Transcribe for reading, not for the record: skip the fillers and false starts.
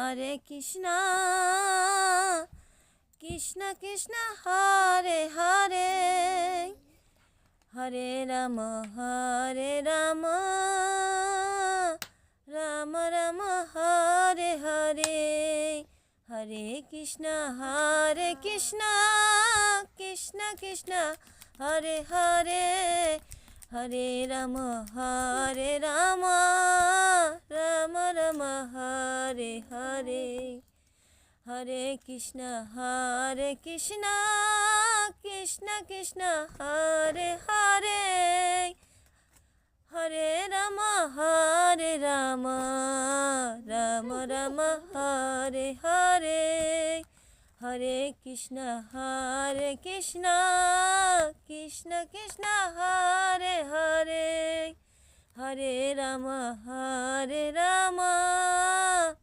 Hare Krishna, Krishna Krishna, Hare Hare, Hare Rama, Rama Rama, Hare Hare, Hare Krishna, Krishna Krishna, Hare Hare, Hare Rama, Rama Rama, Hare Hare, Hare Krishna, Krishna Krishna, Hare Hare, Hare Rama, Rama Rama, Hare Hare, Hare Krishna, Krishna Krishna, Hare Hare, Hare Rama, Rama